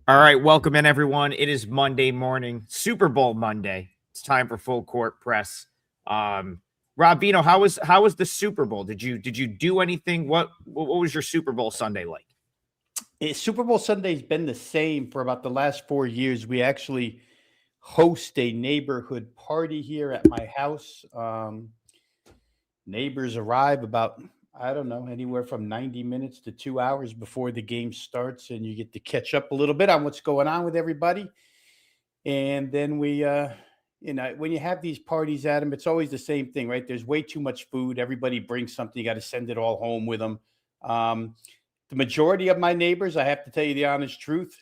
All right, welcome in everyone. It is Monday morning, Super Bowl Monday. It's time for full court press. Rob Vino, how was the Super Bowl? Did you do anything? What was your Super Bowl Sunday like? Super Bowl Sunday's been the same for about the last 4 years. We actually host a neighborhood party here at my house. Neighbors arrive about, I don't know, anywhere from 90 minutes to 2 hours before the game starts, and you get to catch up a little bit on what's going on with everybody. And then when you have these parties, Adam, it's always the same thing, right? There's way too much food. Everybody brings something. You got to send it all home with them. The majority of my neighbors, I have to tell you the honest truth,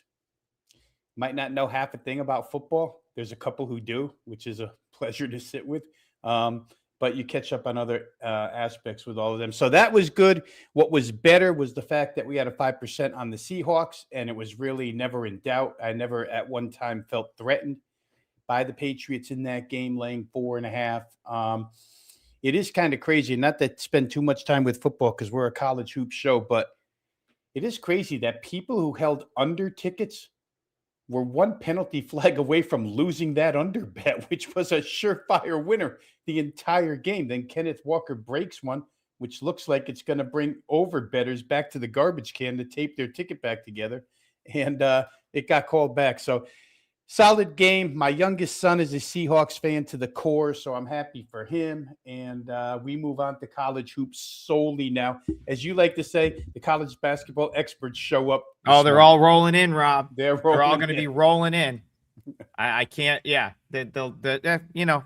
might not know half a thing about football. There's a couple who do, which is a pleasure to sit with. But you catch up on other aspects with all of them. So that was good. What was better was the fact that we had a 5% on the Seahawks, and it was really never in doubt. I never at one time felt threatened by the Patriots in that game, laying 4.5. It is kind of crazy, not to spend too much time with football because we're a college hoop show, but it is crazy that people who held under tickets were one penalty flag away from losing that under bet, which was a surefire winner the entire game. Then Kenneth Walker breaks one, which looks like it's going to bring over bettors back to the garbage can to tape their ticket back together. And it got called back. So solid game. My youngest son is a Seahawks fan to the core, so I'm happy for him. And we move on to college hoops solely now. As you like to say, the college basketball experts show up. Oh, they're all rolling in, Rob. They're all going to be rolling in. I can't. Yeah, it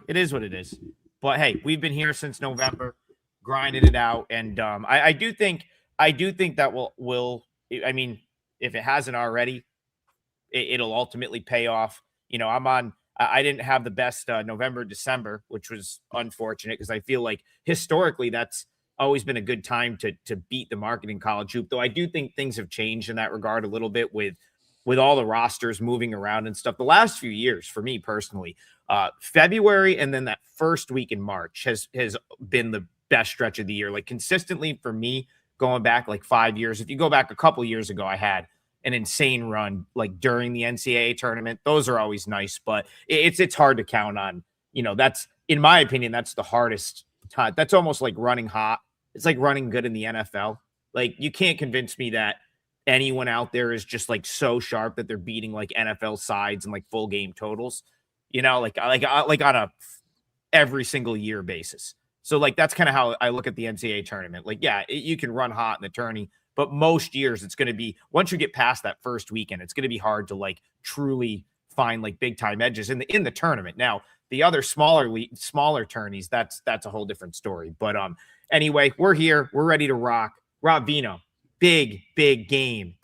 is what it is. But hey, we've been here since November, grinding it out, and I do think that will. I mean, if it hasn't already, it'll ultimately pay off. I didn't have the best November, December, which was unfortunate because I feel like historically that's always been a good time to beat the market in college hoop. Though I do think things have changed in that regard a little bit with all the rosters moving around and stuff. The last few years, for me personally, February and then that first week in March has been the best stretch of the year. Like consistently for me, going back like 5 years. If you go back a couple years ago, I had an insane run like during the NCAA tournament. Those are always nice, but it's hard to count on. That's, in my opinion, that's the hardest time. That's almost like running hot. It's like running good in the NFL. Like you can't convince me that anyone out there is just like so sharp that they're beating like NFL sides and like full game totals, like on a every single year basis. So like, that's kind of how I look at the NCAA tournament. Like, yeah, you can run hot in the tourney, but most years it's going to be, once you get past that first weekend, it's going to be hard to like truly find like big time edges in the tournament. Now, the other smaller tourneys, that's a whole different story. But anyway, we're here. We're ready to rock. Rob Vino, big game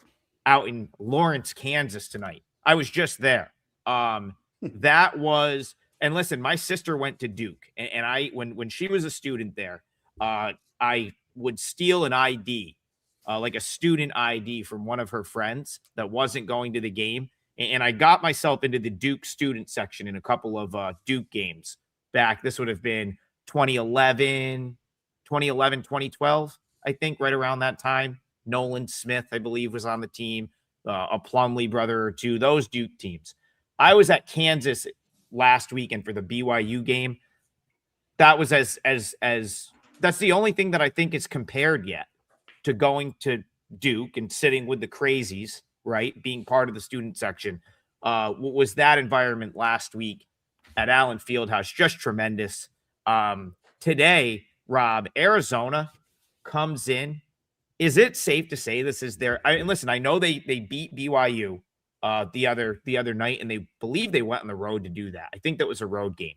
out in Lawrence, Kansas tonight. I was just there. That was, and listen, my sister went to Duke, and I, when she was a student there, I would steal an ID, like a student ID from one of her friends that wasn't going to the game. And I got myself into the Duke student section in a couple of Duke games back. This would have been 2011, 2012, I think, right around that time. Nolan Smith, I believe, was on the team, a Plumlee brother or two, those Duke teams. I was at Kansas last weekend for the BYU game. That was as that's the only thing that I think is compared yet to going to Duke and sitting with the crazies, right? Being part of the student section. Was that environment last week at Allen Fieldhouse just tremendous. Today, Rob, Arizona comes in. Is it safe to say this is their, listen, I know they beat BYU the other night, and they believe they went on the road to do that. I think that was a road game.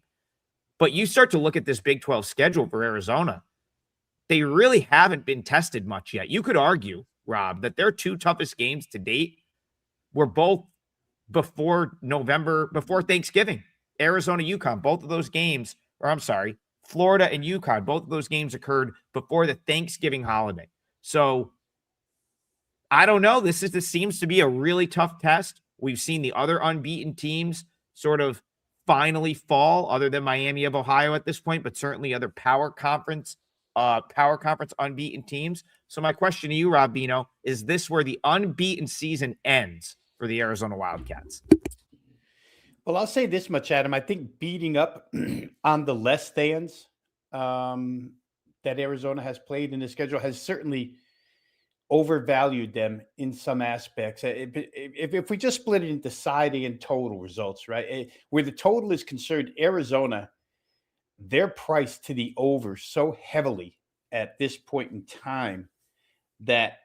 But you start to look at this Big 12 schedule for Arizona. They really haven't been tested much yet. You could argue, Rob, that their two toughest games to date were both before Thanksgiving. Arizona, UConn, both of those games, or I'm sorry, Florida and UConn, both of those games occurred before the Thanksgiving holiday. So I don't know. This seems to be a really tough test. We've seen the other unbeaten teams sort of finally fall, other than Miami of Ohio at this point, but certainly other power conference unbeaten teams. So my question to you, Rob Bino, is this where the unbeaten season ends for the Arizona Wildcats. Well, I'll say this much, Adam. I think beating up on the less thans that Arizona has played in the schedule has certainly overvalued them in some aspects. If we just split it into siding and total results, right? Where the total is concerned, Arizona, they're priced to the over so heavily at this point in time that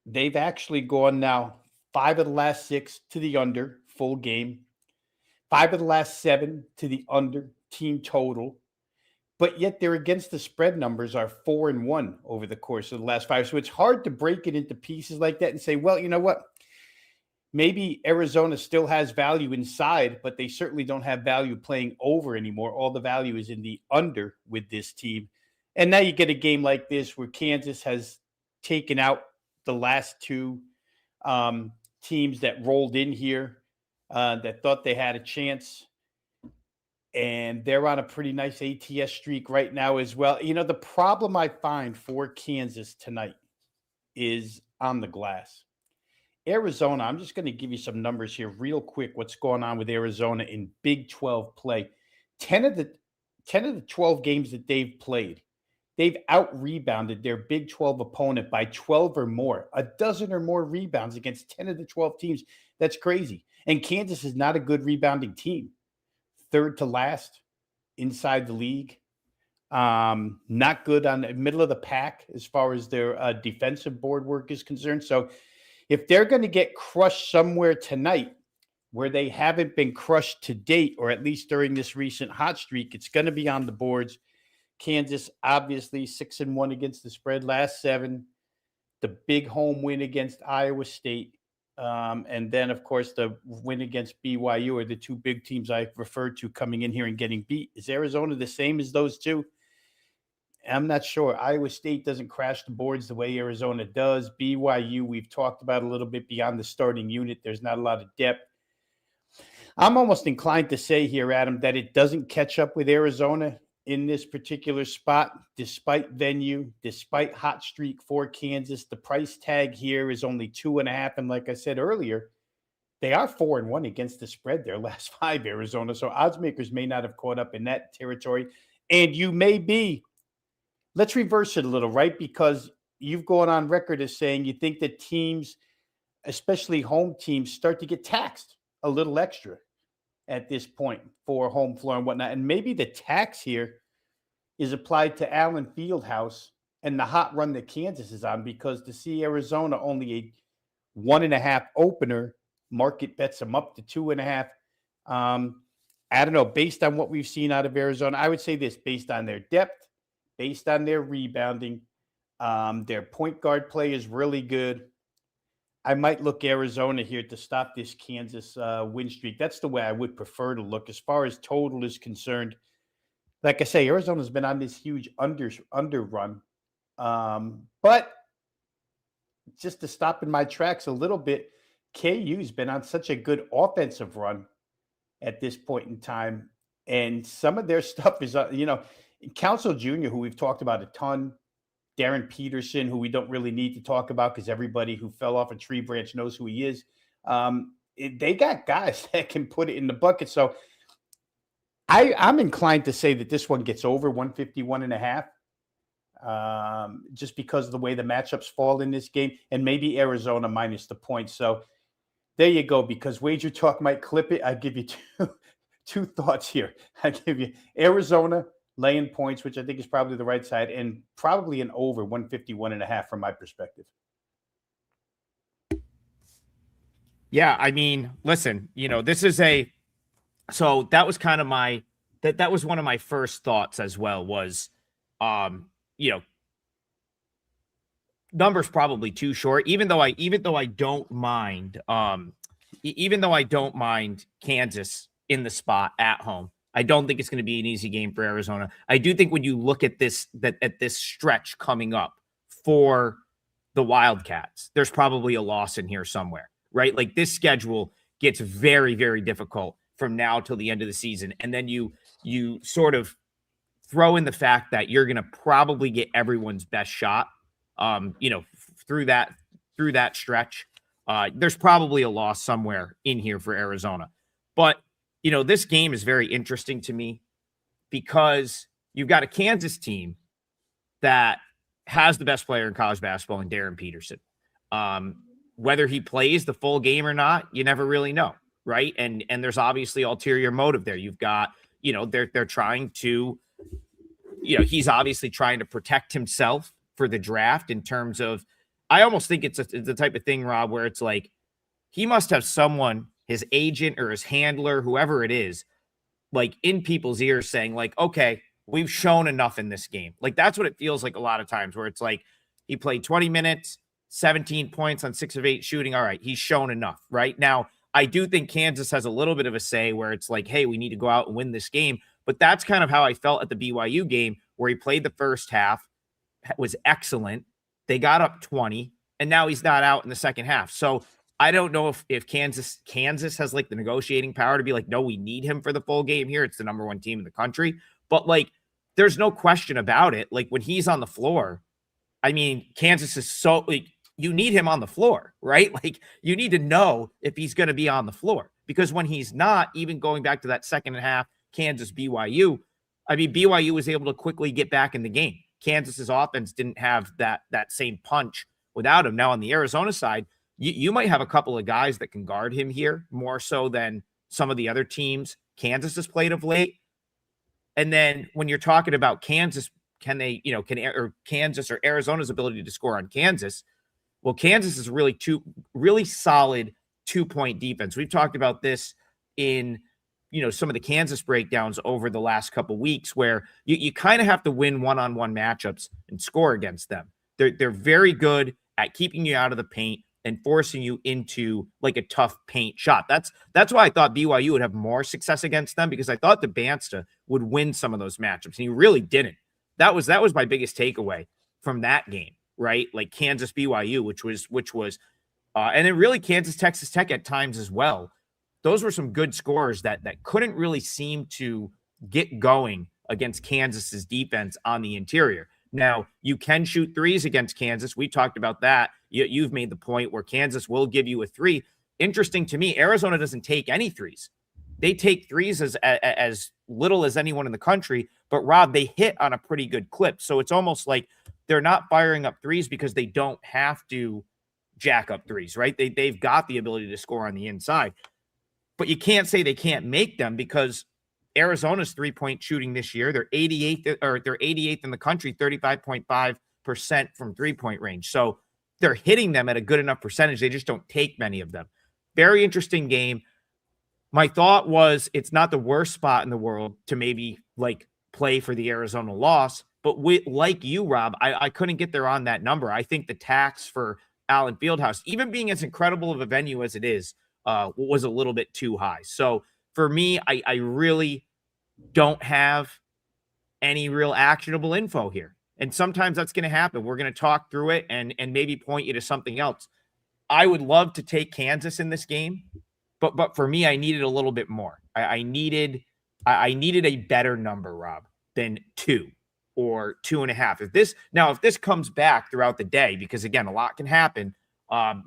they've actually gone now 5 of the last 6 to the under full game, 5 of the last 7 to the under team total. But yet their against the spread numbers are 4-1 over the course of the last 5. So it's hard to break it into pieces like that and say, well, you know what? Maybe Arizona still has value inside, but they certainly don't have value playing over anymore. All the value is in the under with this team. And now you get a game like this where Kansas has taken out the last 2 teams that rolled in here that thought they had a chance. And they're on a pretty nice ATS streak right now as well. You know, the problem I find for Kansas tonight is on the glass. Arizona, I'm just going to give you some numbers here real quick. What's going on with Arizona in Big 12 play? 10 of the 12 games that they've played, they've out-rebounded their Big 12 opponent by 12 or more, a dozen or more rebounds against 10 of the 12 teams. That's crazy. And Kansas is not a good rebounding team. 3rd to last inside the league. Not good on the middle of the pack as far as their defensive board work is concerned. So if they're going to get crushed somewhere tonight where they haven't been crushed to date, or at least during this recent hot streak, it's going to be on the boards. Kansas, obviously 6-1 against the spread last 7. The big home win against Iowa State. And then, of course, the win against BYU are the 2 big teams I referred to coming in here and getting beat. Is Arizona the same as those 2? I'm not sure. Iowa State doesn't crash the boards the way Arizona does. BYU, we've talked about a little bit beyond the starting unit. There's not a lot of depth. I'm almost inclined to say here, Adam, that it doesn't catch up with Arizona in this particular spot, despite venue, despite hot streak for Kansas. The price tag here is only 2.5. And like I said earlier, they are 4-1 against the spread their last 5, Arizona. So odds makers may not have caught up in that territory. And you may be. Let's reverse it a little, right? Because you've gone on record as saying you think that teams, especially home teams, start to get taxed a little extra at this point for home floor and whatnot. And maybe the tax here is applied to Allen Fieldhouse and the hot run that Kansas is on, because to see Arizona only a 1.5 opener, market bets them up to 2.5. I don't know. Based on what we've seen out of Arizona, I would say this: based on their depth, based on their rebounding, their point guard play is really good. I might look Arizona here to stop this Kansas win streak. That's the way I would prefer to look as far as total is concerned. Like I say, Arizona's been on this huge under run. But just to stop in my tracks a little bit, KU's been on such a good offensive run at this point in time. And some of their stuff is, Council Jr., who we've talked about a ton, Darren Peterson, who we don't really need to talk about because everybody who fell off a tree branch knows who he is. They got guys that can put it in the bucket. So I'm inclined to say that this one gets over 151.5, just because of the way the matchups fall in this game, and maybe Arizona minus the points. So there you go. Because WagerTalk might clip it, I give you two thoughts here. I give you Arizona laying points, which I think is probably the right side, and probably an over 151.5 from my perspective. Yeah, I mean, listen, this is so that was kind of that was one of my first thoughts as well, was, numbers probably too short, even though I don't mind, Kansas in the spot at home. I don't think it's going to be an easy game for Arizona. I do think when you look at this stretch coming up for the Wildcats, there's probably a loss in here somewhere, right? Like, this schedule gets very, very difficult from now till the end of the season. And then you sort throw in the fact that you're going to probably get everyone's best shot, through that stretch. There's probably a loss somewhere in here for Arizona. But, this game is very interesting to me because you've got a Kansas team that has the best player in college basketball in Darren Peterson. Whether he plays the full game or not, you never really know, right? And there's obviously ulterior motive there. You've got, they're trying to, he's obviously trying to protect himself for the draft in terms of, I almost think it's the type of thing, Rob, where it's like he must have someone, his agent or his handler, whoever it is, like in people's ears saying like, okay, we've shown enough in this game. Like that's what it feels like a lot of times where it's like he played 20 minutes, 17 points on 6 of 8 shooting. All right, he's shown enough, right? Now, I do think Kansas has a little bit of a say where it's like, hey, we need to go out and win this game. But that's kind of how I felt at the BYU game where he played the first half, was excellent. They got up 20, and now he's not out in the second half. So I don't know if Kansas has like the negotiating power to be like, no, we need him for the full game here. It's the number 1 team in the country. But like, there's no question about it. Like when he's on the floor, I mean, Kansas is so like, you need him on the floor, right? Like you need to know if he's going to be on the floor because when he's not, even going back to that second half, Kansas BYU, I mean, BYU was able to quickly get back in the game. Kansas's offense didn't have that same punch without him. Now on the Arizona side, you might have a couple of guys that can guard him here more so than some of the other teams Kansas has played of late. And then when you're talking about Kansas, Kansas or Arizona's ability to score on Kansas, well, Kansas is really solid 2-point defense. We've talked about this in, some of the Kansas breakdowns over the last couple of weeks where you kind of have to win one-on-one matchups and score against them. They're very good at keeping you out of the paint and forcing you into like a tough paint shot. That's why I thought BYU would have more success against them because I thought the Bansta would win some of those matchups, and he really didn't. That was my biggest takeaway from that game, right? Like Kansas BYU, which was, and then really Kansas Texas Tech at times as well. Those were some good scores that couldn't really seem to get going against Kansas's defense on the interior. Now, you can shoot threes against Kansas. We talked about that. You've made the point where Kansas will give you a 3. Interesting to me, Arizona doesn't take any threes. They take threes as little as anyone in the country, but Rob, they hit on a pretty good clip. So it's almost like they're not firing up threes because they don't have to jack up threes, right? They've got the ability to score on the inside. But you can't say they can't make them because Arizona's 3-point shooting this year, they're 88th in the country, 35.5% from 3-point range. So they're hitting them at a good enough percentage. They just don't take many of them. Very interesting game. My thought was it's not the worst spot in the world to maybe like play for the Arizona loss, but like you, Rob, I couldn't get there on that number. I think the tax for Allen Fieldhouse, even being as incredible of a venue as it is, was a little bit too high. So for me, I really don't have any real actionable info here. And sometimes that's going to happen. We're going to talk through it and maybe point you to something else. I would love to take Kansas in this game, but for me, I needed a little bit more. I needed a better number, Rob, than 2 or 2.5. If this comes back throughout the day, because again, a lot can happen.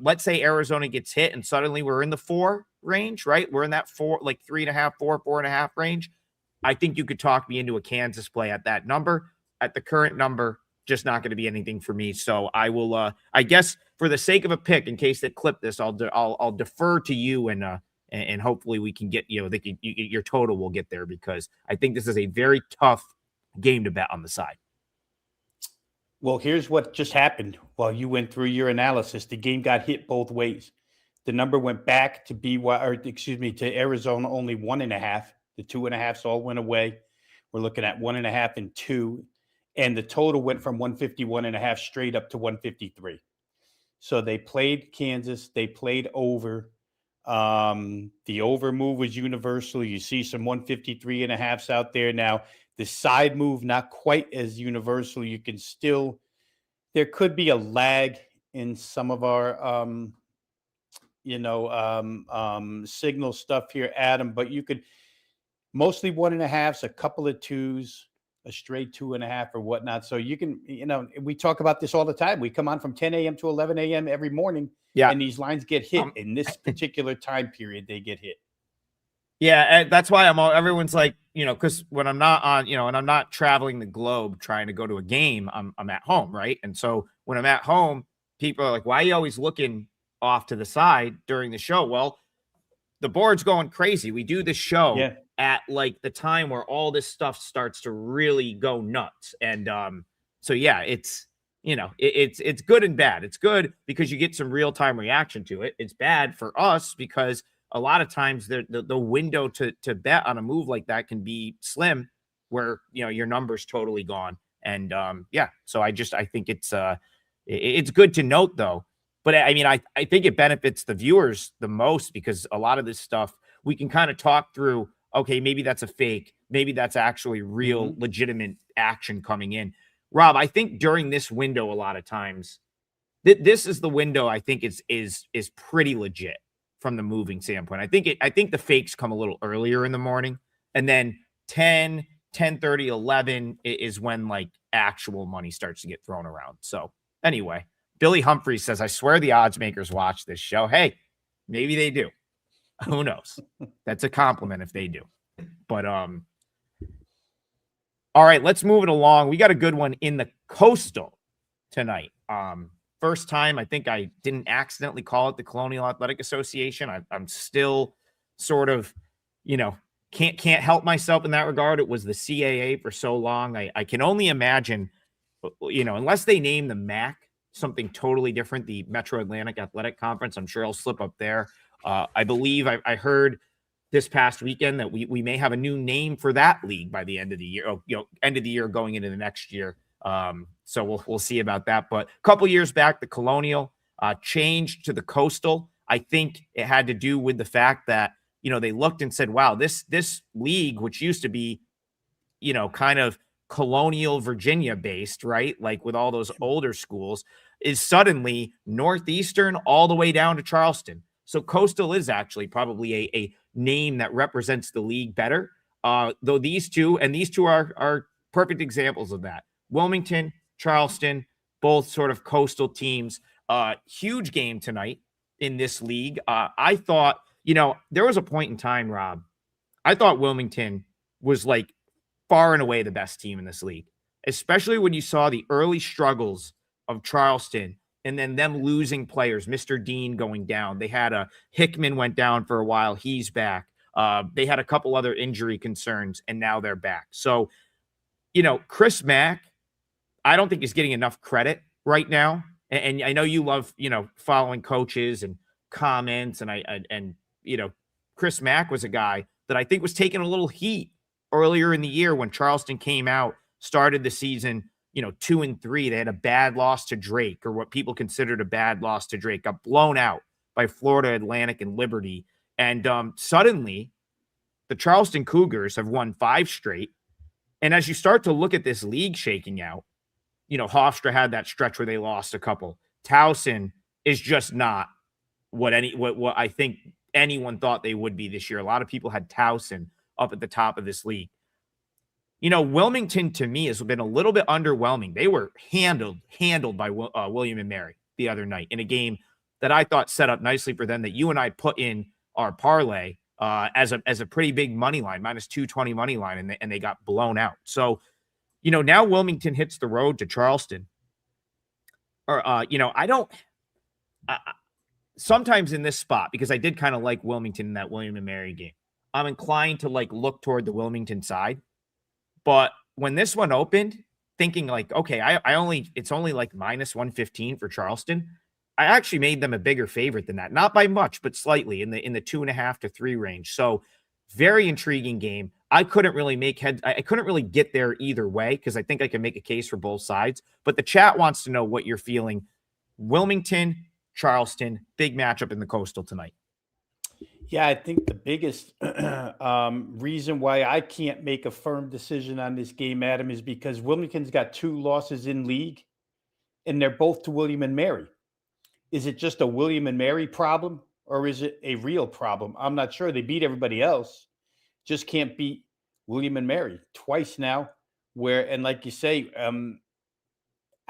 Let's say Arizona gets hit and suddenly we're in the 4 range, right? We're in that 4, like 3.5, 4.5 range. I think you could talk me into a Kansas play at that number. At the current number, just not going to be anything for me. So I will, I guess, for the sake of a pick, in case they clip this, I'll defer to you and hopefully we can get your total will get there because I think this is a very tough game to bet on the side. Well, here's what just happened while you went through your analysis. The game got hit both ways. The number went back to to Arizona, only 1.5. The 2.5s all went away. We're looking at 1.5 and 2. And the total went from 151.5 straight up to 153. So they played Kansas. They played over. The over move was universal. You see some 153.5s out there. Now, the side move, not quite as universal. You can still, there could be a lag in some of our, signal stuff here, Adam, but you could mostly 1.5s, a couple of 2s. a straight 2.5 or whatnot. So you can, we talk about this all the time. We come on from 10 a.m. to 11 a.m. every morning, and these lines get hit in this particular time period. They get hit. Yeah, and that's why everyone's like, because when I'm not on, and I'm not traveling the globe trying to go to a game, I'm at home, right? And so when I'm at home, people are like, why are you always looking off to the side during the show? Well, the board's going crazy. We do this show at like the time where all this stuff starts to really go nuts. And so yeah, it's it's good and bad. It's good because you get some real-time reaction to it. It's bad for us because a lot of times the window to bet on a move like that can be slim, where your number's totally gone. And so I think it's good to note though. But I mean, I think it benefits the viewers the most because a lot of this stuff we can kind of talk through. Okay, maybe that's a fake. Maybe that's actually real, legitimate action coming in. Rob, I think during this window, a lot of times, this is the window I think is pretty legit from the moving standpoint. I think the fakes come a little earlier in the morning, and then 10, 10:30, 11 is when like actual money starts to get thrown around. So anyway. Billy Humphreys says, I swear the odds makers watch this show. Hey, maybe they do. Who knows? That's a compliment if they do. But all right, let's move it along. We got a good one in the Coastal tonight. First time, I think I didn't accidentally call it the Colonial Athletic Association. I'm still sort of, can't help myself in that regard. It was the CAA for so long. I can only imagine, unless they name the MAC something totally different, the Metro Atlantic Athletic Conference, I'm sure I'll slip up there. I believe I heard this past weekend that we may have a new name for that league by the end of the year, end of the year going into the next year. So we'll see about that. But a couple years back, the Colonial changed to the Coastal. I think it had to do with the fact that, they looked and said, wow, this league, which used to be, kind of Colonial Virginia based, right? Like with all those older schools, is suddenly Northeastern all the way down to Charleston. So Coastal is actually probably a name that represents the league better. Though these two are perfect examples of that. Wilmington, Charleston, both sort of coastal teams. Huge game tonight in this league. I thought, there was a point in time, Rob, I thought Wilmington was like far and away the best team in this league, especially when you saw the early struggles of Charleston and then them losing players, Mr. Dean going down. They had Hickman went down for a while. He's back. They had a couple other injury concerns, and now they're back. So, Chris Mack, I don't think is getting enough credit right now. And I know you love, following coaches and comments. And Chris Mack was a guy that I think was taking a little heat earlier in the year when Charleston came out, started the season, 2-3. They had a bad loss to Drake, or what people considered a bad loss to Drake, got blown out by Florida Atlantic and Liberty. And suddenly the Charleston Cougars have won 5 straight. And as you start to look at this league shaking out, Hofstra had that stretch where they lost a couple. Towson is just not what I think anyone thought they would be this year. A lot of people had Towson up at the top of this league. Wilmington to me has been a little bit underwhelming. They were handled by William and Mary the other night in a game that I thought set up nicely for them, that you and I put in our parlay as a pretty big money line, -220 money line, and they got blown out. So, now Wilmington hits the road to Charleston. Or sometimes in this spot, because I did kind of like Wilmington in that William and Mary game, I'm inclined to look toward the Wilmington side. But when this one opened, thinking okay, it's only like -115 for Charleston. I actually made them a bigger favorite than that. Not by much, but slightly in the 2.5 to 3 range. So very intriguing game. I couldn't really I couldn't really get there either way, because I think I can make a case for both sides. But the chat wants to know what you're feeling. Wilmington, Charleston, big matchup in the Coastal tonight. Yeah, I think the biggest reason why I can't make a firm decision on this game, Adam, is because Wilmington's got 2 losses in league, and they're both to William and Mary. Is it just a William and Mary problem, or is it a real problem? I'm not sure. They beat everybody else, just can't beat William and Mary twice now. where, and like you say, I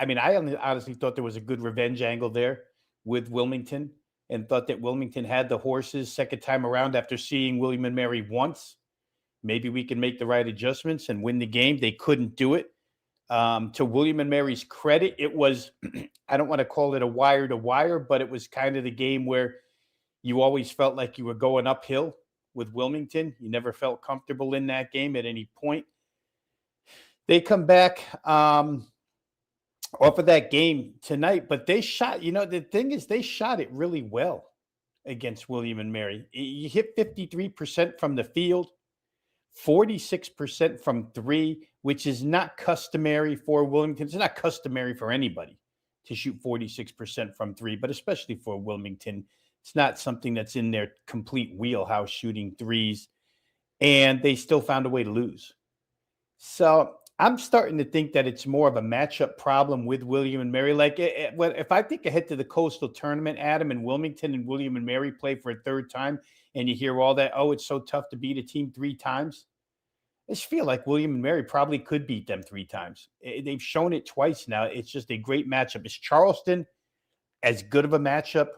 mean, I honestly thought there was a good revenge angle there with Wilmington, and thought that Wilmington had the horses second time around after seeing William and Mary once. Maybe we can make the right adjustments and win the game. They couldn't do it. To William and Mary's credit, it was, I don't want to call it a wire to wire, but it was kind of the game where you always felt like you were going uphill with Wilmington. You never felt comfortable in that game at any point. They come back off of that game tonight, but they shot, the thing is, they shot it really well against William and Mary. You hit 53% from the field, 46% from three, which is not customary for Wilmington. It's not customary for anybody to shoot 46% from three, but especially for Wilmington, it's not something that's in their complete wheelhouse, shooting threes, and they still found a way to lose. So I'm starting to think that it's more of a matchup problem with William and Mary. Like, if I think ahead to the Coastal Tournament, Adam, and Wilmington and William and Mary play for a third time, and you hear all that, oh, it's so tough to beat a team three times. I just feel like William and Mary probably could beat them three times. They've shown it twice now. It's just a great matchup. Is Charleston as good of a matchup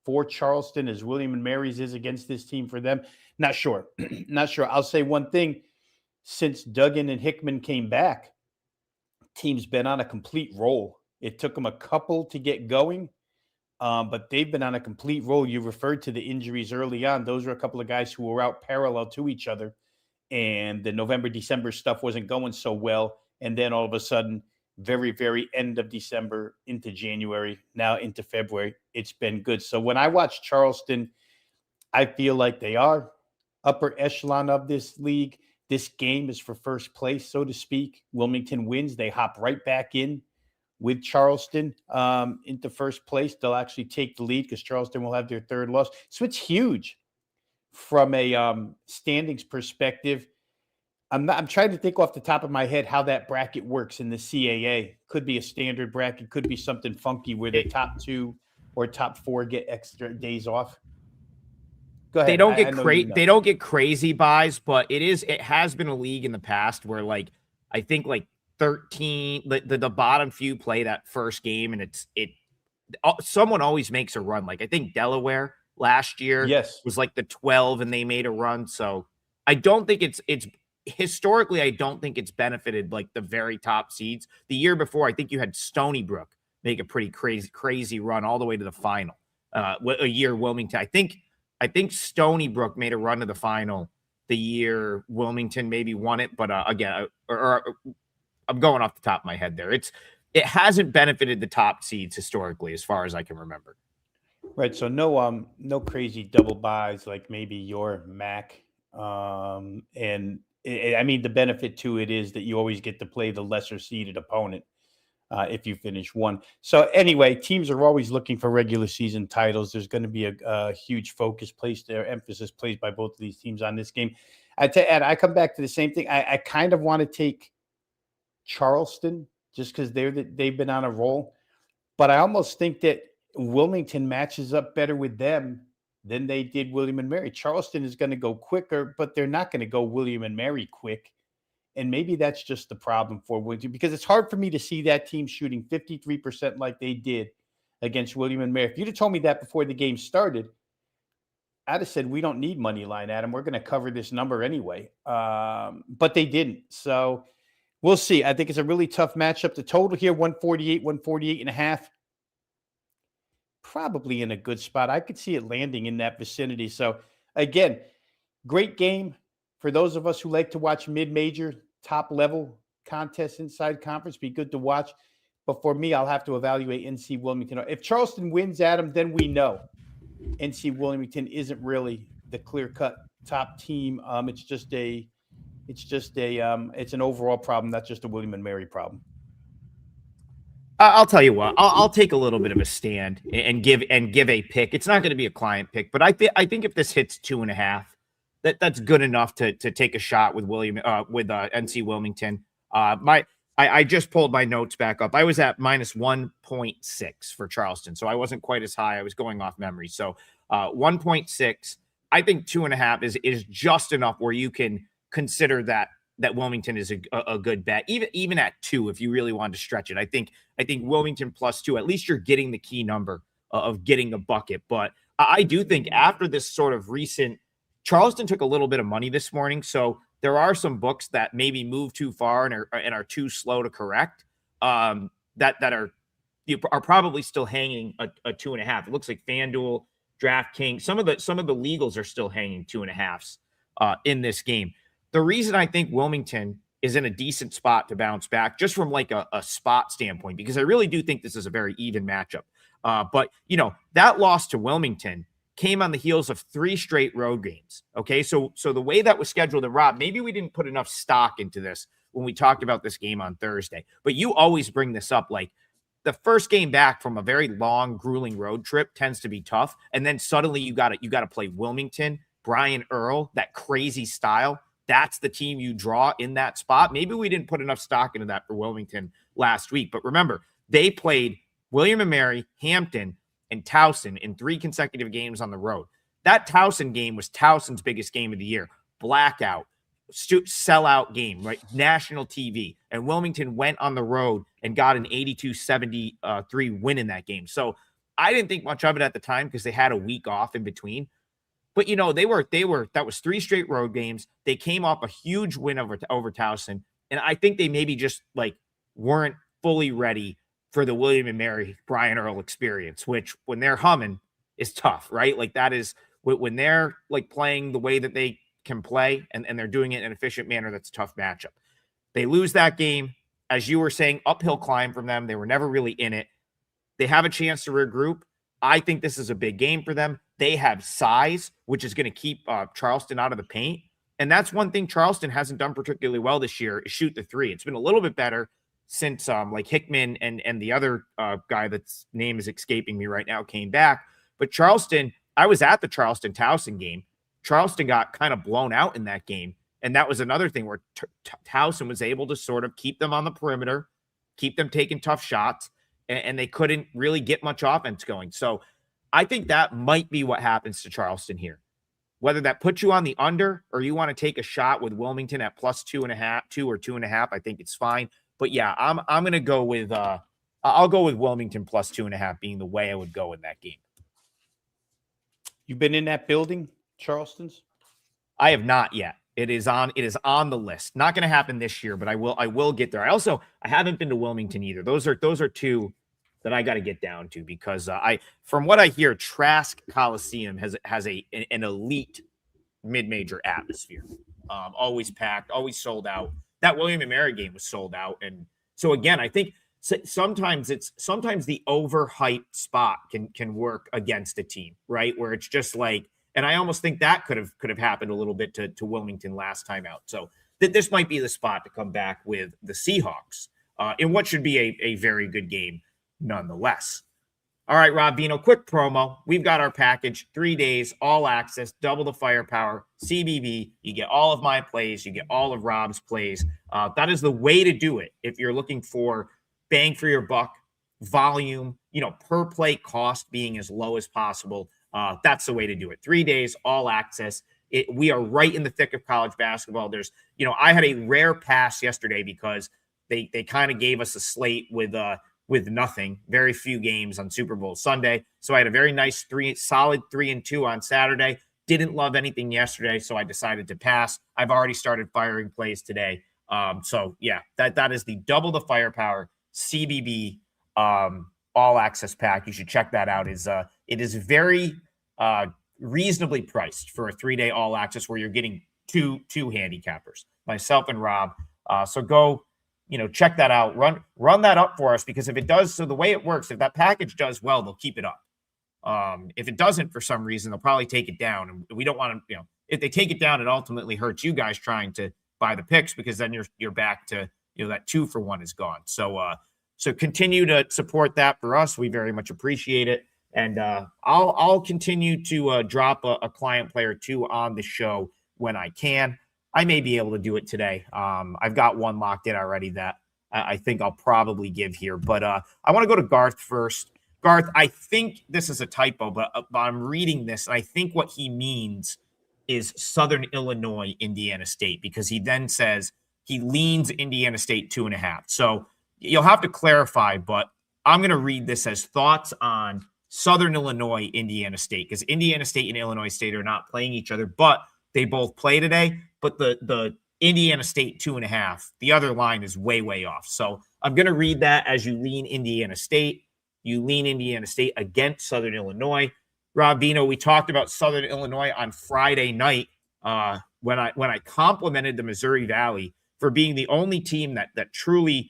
for Charleston as William and Mary's is against this team for them? Not sure. Not sure. I'll say one thing. Since Duggan and Hickman came back, team's been on a complete roll. It took them a couple to get going, but they've been on a complete roll. You referred to the injuries early on. Those are a couple of guys who were out parallel to each other, and the November, December stuff wasn't going so well. And then all of a sudden, very, very end of December into January, now into February, it's been good. So when I watch Charleston, I feel like they are upper echelon of this league. This game is for first place, so to speak. Wilmington wins, they hop right back in with Charleston into first place. They'll actually take the lead because Charleston will have their third loss. So it's huge from a standings perspective. I'm trying to think off the top of my head how that bracket works in the CAA. Could be a standard bracket, could be something funky where the top two or top four get extra days off. Go ahead. They don't get they don't get crazy buys, but it has been a league in the past where, like, I think like 13 the bottom few play that first game, and someone always makes a run. Like, I think Delaware last year was like the 12 and they made a run. So I don't think it's historically, I don't think it's benefited like the very top seeds. The year before, I think you had Stony Brook make a pretty crazy run all the way to the final. A year Wilmington, I think Stony Brook made a run to the final the year Wilmington maybe won it, but again, I'm going off the top of my head there. It hasn't benefited the top seeds historically, as far as I can remember. Right. So no crazy double buys like maybe your Mac. I mean, the benefit to it is that you always get to play the lesser seeded opponent if you finish one. So anyway, teams are always looking for regular season titles. There's going to be a huge focus placed there, emphasis placed by both of these teams on this game. I come back to the same thing. I kind of want to take Charleston just because they've been on a roll, but I almost think that Wilmington matches up better with them than they did William and Mary. Charleston is going to go quicker, but they're not going to go William and Mary quick. And maybe that's just the problem for Wilmington, because it's hard for me to see that team shooting 53% like they did against William and Mary. If you'd have told me that before the game started, I'd have said, we don't need money line, Adam. We're going to cover this number anyway. But they didn't. So we'll see. I think it's a really tough matchup. The total here, 148 and a half. Probably in a good spot. I could see it landing in that vicinity. So again, great game for those of us who like to watch mid-major, top-level contests inside conference. Be good to watch. But for me, I'll have to evaluate NC Wilmington. If Charleston wins, Adam, then we know NC Wilmington isn't really the clear-cut top team. It's an overall problem, not just a William and Mary problem. I'll tell you what, I'll take a little bit of a stand and give a pick. It's not going to be a client pick, but I think if this hits 2.5, that's good enough to take a shot with NC Wilmington. I just pulled my notes back up. I was at minus 1.6 for Charleston, so I wasn't quite as high. I was going off memory. So 1.6. I think 2.5 is just enough where you can consider that that Wilmington is a good bet, even at 2, if you really wanted to stretch it. I think Wilmington +2, at least you're getting the key number of getting a bucket. But I do think after this sort of recent, Charleston took a little bit of money this morning, so there are some books that maybe move too far and are too slow to correct. That are probably still hanging a 2.5. It looks like FanDuel, DraftKings, some of the legals are still hanging 2.5s in this game. The reason I think Wilmington is in a decent spot to bounce back, just from like a spot standpoint, because I really do think this is a very even matchup. But that loss to Wilmington came on the heels of 3 straight road games. Okay, so the way that was scheduled, and Rob, maybe we didn't put enough stock into this when we talked about this game on Thursday, but you always bring this up, like the first game back from a very long, grueling road trip tends to be tough, and then suddenly you got to play Wilmington, Brian Earl, that crazy style. That's the team you draw in that spot. Maybe we didn't put enough stock into that for Wilmington last week, but remember, they played William & Mary, Hampton, and Towson in 3 consecutive games on the road. That Towson game was Towson's biggest game of the year. Blackout, sellout game, right? National TV. And Wilmington went on the road and got an 82-73 win in that game. So I didn't think much of it at the time because they had a week off in between. But that was 3 straight road games. They came off a huge win over Towson. And I think they maybe just like weren't fully ready for the William & Mary Brian Earl experience, which when they're humming is tough, right? Like that is when they're like playing the way that they can play and they're doing it in an efficient manner. That's a tough matchup. They lose that game. As you were saying, uphill climb from them. They were never really in it. They have a chance to regroup. I think this is a big game for them. They have size, which is going to keep Charleston out of the paint. And that's one thing Charleston hasn't done particularly well this year is shoot the 3. It's been a little bit better since like Hickman and the other guy that's name is escaping me right now came back. But Charleston, I was at the Charleston-Towson game. Charleston got kind of blown out in that game. And that was another thing where Towson was able to sort of keep them on the perimeter, keep them taking tough shots, and they couldn't really get much offense going. So I think that might be what happens to Charleston here. Whether that puts you on the under or you want to take a shot with Wilmington at +2.5, 2 or 2.5, I think it's fine. But yeah, I'm going to go with I'll go with Wilmington +2.5 being the way I would go in that game. You've been in that building, Charleston's? I have not yet. It is on the list. Not going to happen this year, but I will get there. I haven't been to Wilmington either. Those are 2 that I got to get down to because from what I hear, Trask Coliseum has an elite mid-major atmosphere. Always packed, always sold out. That William & Mary game was sold out. And so again, I think sometimes the overhyped spot can work against a team, right? Where it's just like, and I almost think that could have happened a little bit to Wilmington last time out. So this might be the spot to come back with the Seahawks in what should be a very good game nonetheless. All right, Rob Vino, quick promo. We've got our package, 3 days, all access, double the firepower, CBB. You get all of my plays. You get all of Rob's plays. That is the way to do it if you're looking for bang for your buck, volume, per play cost being as low as possible. That's the way to do it. 3 days, all access. We are right in the thick of college basketball. There's, I had a rare pass yesterday because they kind of gave us a slate with nothing, very few games on Super Bowl Sunday. So I had a very nice solid 3-2 on Saturday. Didn't love anything yesterday, so I decided to pass. I've already started firing plays today. So yeah, that is the double the firepower CBB all access pack. You should check that out. It is very reasonably priced for a 3-day all access where you're getting two handicappers, myself and Rob. So go, check that out. Run that up for us because if it does, so the way it works, if that package does well, they'll keep it up. If it doesn't for some reason, they'll probably take it down. And we don't want to, if they take it down, it ultimately hurts you guys trying to buy the picks because then you're back to, that 2-for-1 is gone. So continue to support that for us. We very much appreciate it. And I'll continue to drop a client player or 2 on the show when I can. I may be able to do it today. I've got one locked in already that I think I'll probably give here. But I want to go to Garth first. Garth, I think this is a typo, but I'm reading this, and I think what he means is Southern Illinois, Indiana State, because he then says he leans Indiana State 2.5. So you'll have to clarify, but I'm going to read this as thoughts on Southern Illinois, Indiana State, because Indiana State and Illinois State are not playing each other, but they both play today. But the Indiana State 2.5, the other line is way, way off. So I'm going to read that as you lean Indiana State. You lean Indiana State against Southern Illinois. Rob Dino, we talked about Southern Illinois on Friday night when I complimented the Missouri Valley for being the only team that truly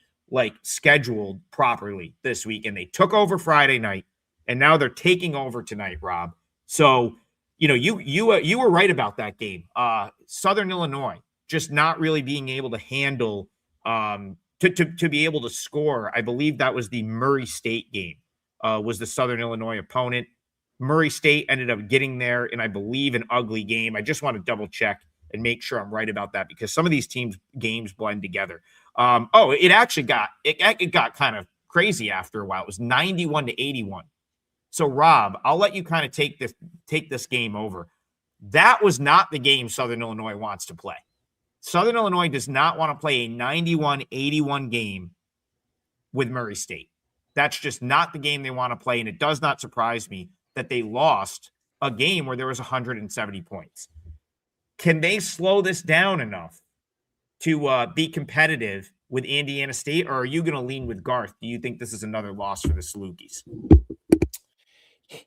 scheduled properly this week, and they took over Friday night, and now they're taking over tonight, Rob. So you were right about that game. Southern Illinois just not really being able to handle to be able to score. I believe that was the Murray State game. Was the Southern Illinois opponent. Murray State ended up getting there in, I believe, an ugly game. I just want to double check and make sure I'm right about that, because some of these teams' games blend together. It actually got kind of crazy after a while. It was 91-81. So Rob, I'll let you kind of take this game over. That was not the game Southern Illinois wants to play. Southern Illinois does not want to play a 91-81 game with Murray State. That's just not the game they want to play, and it does not surprise me that they lost a game where there was 170 points. Can they slow this down enough to be competitive with Indiana State, or are you going to lean with Garth? Do you think this is another loss for the Salukis?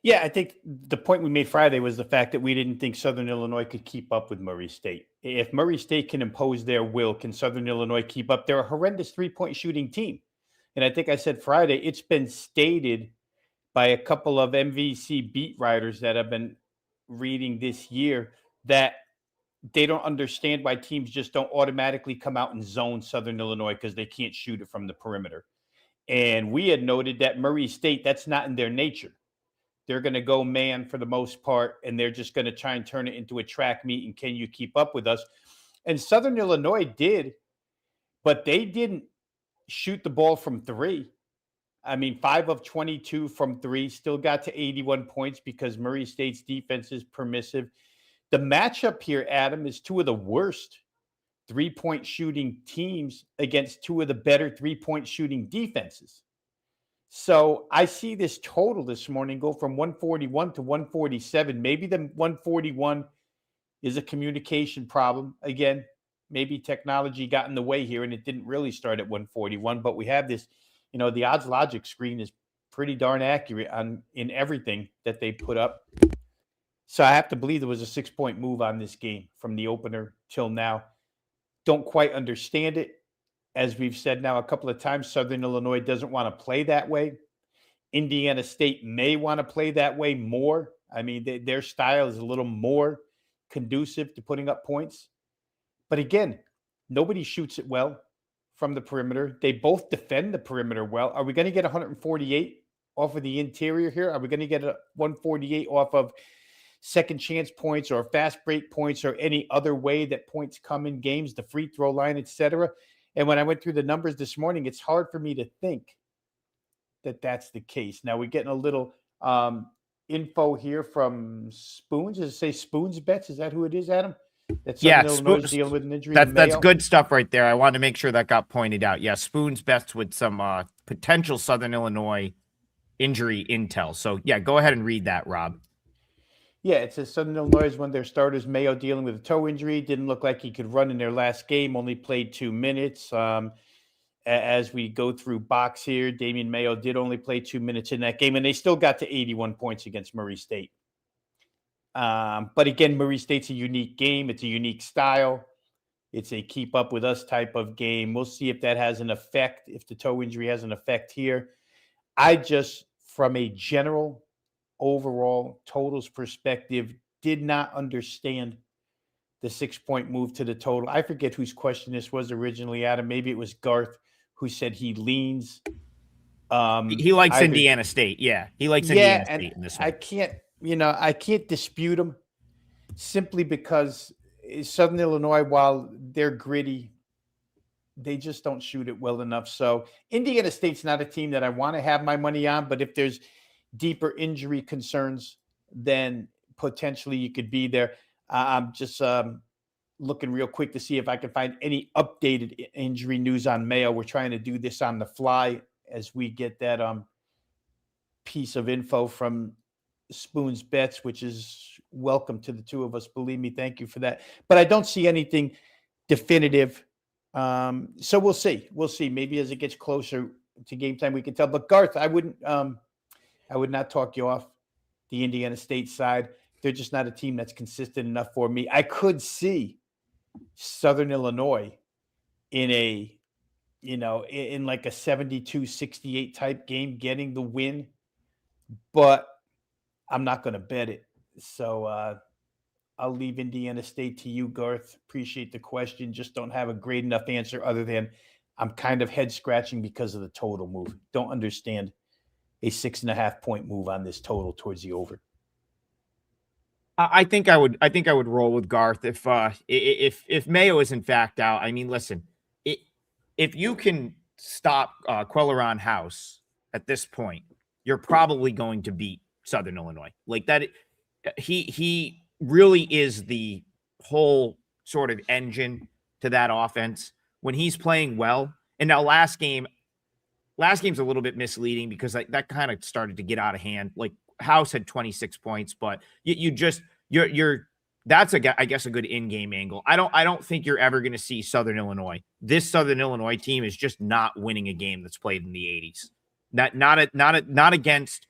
Yeah, I think the point we made Friday was the fact that we didn't think Southern Illinois could keep up with Murray State. If Murray State can impose their will, can Southern Illinois keep up? They're a horrendous three-point shooting team. And I think I said Friday, it's been stated by a couple of MVC beat writers that have been reading this year that they don't understand why teams just don't automatically come out and zone Southern Illinois because they can't shoot it from the perimeter. And we had noted that Murray State, that's not in their nature. They're going to go man for the most part, and they're just going to try and turn it into a track meet. And can you keep up with us? And Southern Illinois did, but they didn't shoot the ball from three. I mean, 5 of 22 from three, still got to 81 points because Murray State's defense is permissive. The matchup here, Adam, is two of the worst three-point shooting teams against two of the better three-point shooting defenses. So I see this total this morning go from 141 to 147. Maybe the 141 is a communication problem. Again, maybe technology got in the way here and it didn't really start at 141, but we have this, the odds logic screen is pretty darn accurate in everything that they put up. So I have to believe there was a 6-point move on this game from the opener till now. Don't quite understand it. As we've said now a couple of times, Southern Illinois doesn't want to play that way. Indiana State may want to play that way more. I mean, their style is a little more conducive to putting up points. But again, nobody shoots it well from the perimeter. They both defend the perimeter well. Are we going to get 148 off of the interior here? Are we going to get a 148 off of second chance points or fast break points or any other way that points come in games, the free throw line, etc.? And when I went through the numbers this morning, it's hard for me to think that that's the case. Now we're getting a little info here from Spoons. Does it say Spoons Bets? Is that who it is, Adam? That's Illinois dealing with an injury. That's good stuff right there. I wanted to make sure that got pointed out. Yeah, Spoons Bets with some potential Southern Illinois injury intel. So yeah, go ahead and read that, Rob. Yeah, it says Southern Illinois is one of their starters, Mayo, dealing with a toe injury. Didn't look like he could run in their last game. Only played 2 minutes. As we go through box here, Damian Mayo did only play 2 minutes in that game, and they still got to 81 points against Murray State. But again, Murray State's a unique game. It's a unique style. It's a keep up with us type of game. We'll see if that has an effect, if the toe injury has an effect here. I just, from a general overall totals perspective, did not understand the 6-point move to the total. I forget whose question this was originally, Adam. Maybe it was Garth who said he leans. He likes Indiana State. Yeah, he likes Indiana State in this one. I can't dispute him simply because Southern Illinois, while they're gritty, they just don't shoot it well enough. So Indiana State's not a team that I want to have my money on, but if there's deeper injury concerns, then potentially you could be there. I'm just looking real quick to see if I can find any updated injury news on Mayo. We're trying to do this on the fly as we get that piece of info from Spoon's Bets, which is welcome to the two of us. Believe me, thank you for that. But I don't see anything definitive. So we'll see. We'll see. Maybe as it gets closer to game time, we can tell. But Garth, I would not talk you off the Indiana State side. They're just not a team that's consistent enough for me. I could see Southern Illinois in a, in like a 72-68 type game, getting the win, but I'm not going to bet it. So I'll leave Indiana State to you, Garth. Appreciate the question. Just don't have a great enough answer other than I'm kind of head scratching because of the total move. Don't understand a 6.5 point move on this total towards the over. I think I would roll with Garth if Mayo is in fact out. I mean, listen, if you can stop Quelleron House at this point, you're probably going to beat Southern Illinois. Like that, he really is the whole sort of engine to that offense when he's playing well. And now last game's a little bit misleading because that kind of started to get out of hand. Like House had 26 points, but that's I guess a good in-game angle. I don't think you're ever going to see Southern Illinois. This Southern Illinois team is just not winning a game that's played in the 80s. Not against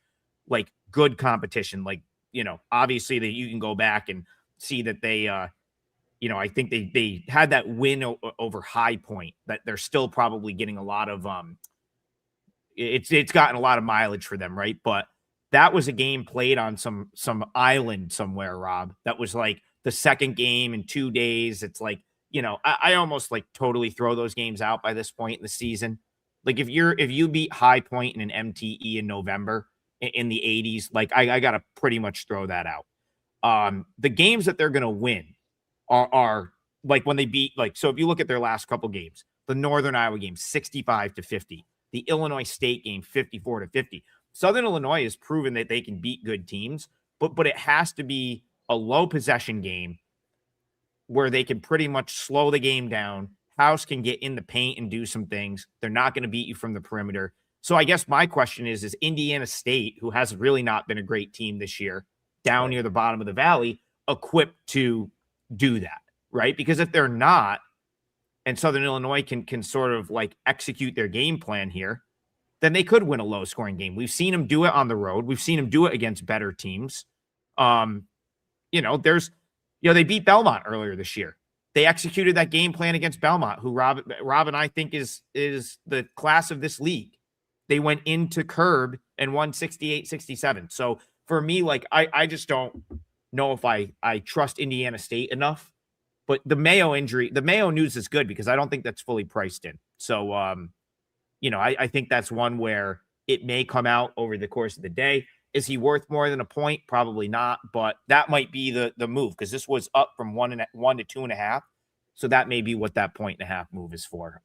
like good competition. Like, obviously that you can go back and see that they, I think they had that win over High Point that they're still probably getting a lot of, it's gotten a lot of mileage for them. Right. But that was a game played on some island somewhere, Rob. That was like the second game in 2 days. It's like, I almost like totally throw those games out by this point in the season. Like if you beat High Point in an MTE in November in the 80s, like I got to pretty much throw that out. The games that they're going to win are like when they beat, like, so if you look at their last couple games, the Northern Iowa game, 65-50, the Illinois State game, 54-50. Southern Illinois has proven that they can beat good teams, but it has to be a low possession game where they can pretty much slow the game down. House can get in the paint and do some things. They're not going to beat you from the perimeter. So I guess my question is Indiana State, who has really not been a great team this year, down near the bottom of the valley, equipped to do that, right? Because if they're not, and Southern Illinois can sort of like execute their game plan here, then they could win a low scoring game. We've seen them do it on the road. We've seen them do it against better teams. They beat Belmont earlier this year. They executed that game plan against Belmont, who Rob and I think is the class of this league. They went into Curb and won 68-67. So for me, like I just don't know if I trust Indiana State enough. But the Mayo news is good because I don't think that's fully priced in. So I think that's one where it may come out over the course of the day. Is he worth more than a point? Probably not, but that might be the move because this was up from 1 to 2.5. So that may be what that 1.5 move is for.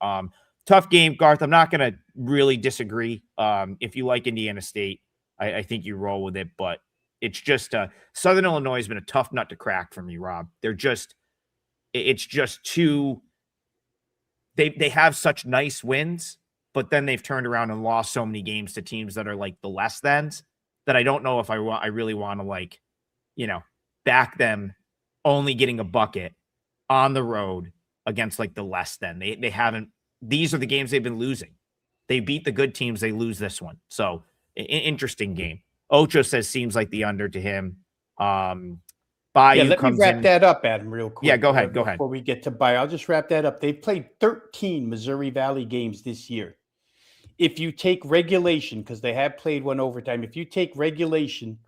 Tough game, Garth. I'm not going to really disagree. If you like Indiana State, I think you roll with it, but it's just Southern Illinois has been a tough nut to crack for me, Rob. It's just too, they have such nice wins, but then they've turned around and lost so many games to teams that are like the less thans that I don't know if I really want to back them only getting a bucket on the road against like the less than. They haven't, these are the games they've been losing. They beat the good teams, they lose this one. So interesting game. Ocho says seems like the under to him. Bayou let me wrap that up, Adam, real quick. Yeah, go ahead. Before we get to Bayou, I'll just wrap that up. They've played 13 Missouri Valley games this year. If you take regulation, because they have played one overtime, if you take regulation,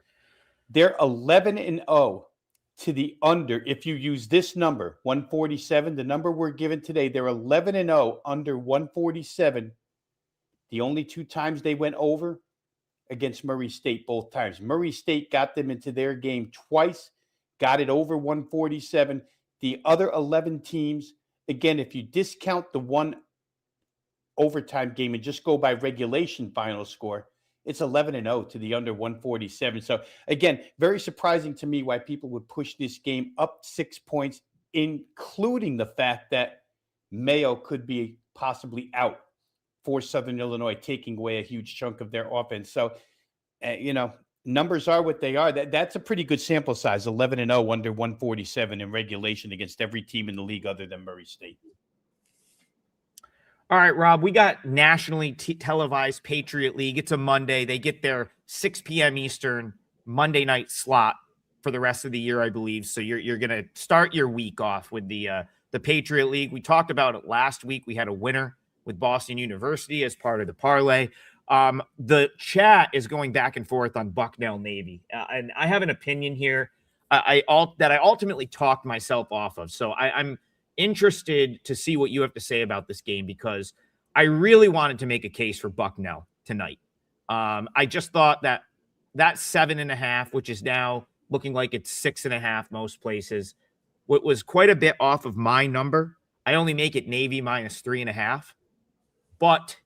they're 11-0 to the under. If you use this number, 147, the number we're given today, they're 11-0 under 147. The only 2 times they went over against Murray State, both times. Murray State got them into their game twice, got it over 147. The other 11 teams, again, if you discount the one overtime game and just go by regulation final score, it's 11-0 to the under 147. So again, very surprising to me why people would push this game up 6 points. including the fact that Mayo could be possibly out for Southern Illinois, taking away a huge chunk of their offense. So, numbers are what they are. That's a pretty good sample size, 11-0 under 147 in regulation against every team in the league other than Murray State. All right, Rob, we got nationally televised Patriot League. It's a Monday. They get their 6 p.m. Eastern Monday night slot for the rest of the year, I believe. So you're going to start your week off with the Patriot League. We talked about it last week. We had a winner with Boston University as part of the parlay. The chat is going back and forth on Bucknell Navy, and I have an opinion here that I ultimately talked myself off of. So I'm interested to see what you have to say about this game, because I really wanted to make a case for Bucknell tonight. I just thought that 7.5, which is now looking like it's 6.5 most places, what was quite a bit off of my number. I only make it Navy minus 3.5, but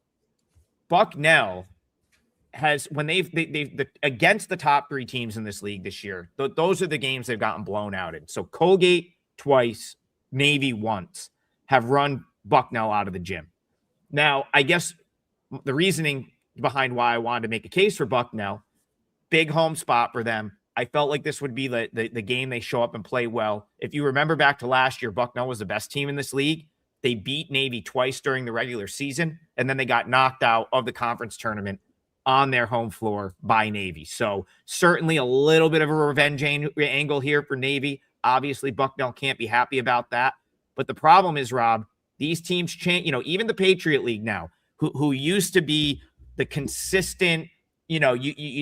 Bucknell has, when they've against the top 3 teams in this league this year, those are the games they've gotten blown out in. So Colgate twice, Navy once, have run Bucknell out of the gym. Now, I guess the reasoning behind why I wanted to make a case for Bucknell, big home spot for them. I felt like this would be the game they show up and play well. If you remember back to last year, Bucknell was the best team in this league. They beat Navy twice during the regular season, and then they got knocked out of the conference tournament on their home floor by Navy. So certainly a little bit of a revenge angle here for Navy. Obviously, Bucknell can't be happy about that. But the problem is, Rob, these teams change. Even the Patriot League now, who used to be the consistent, you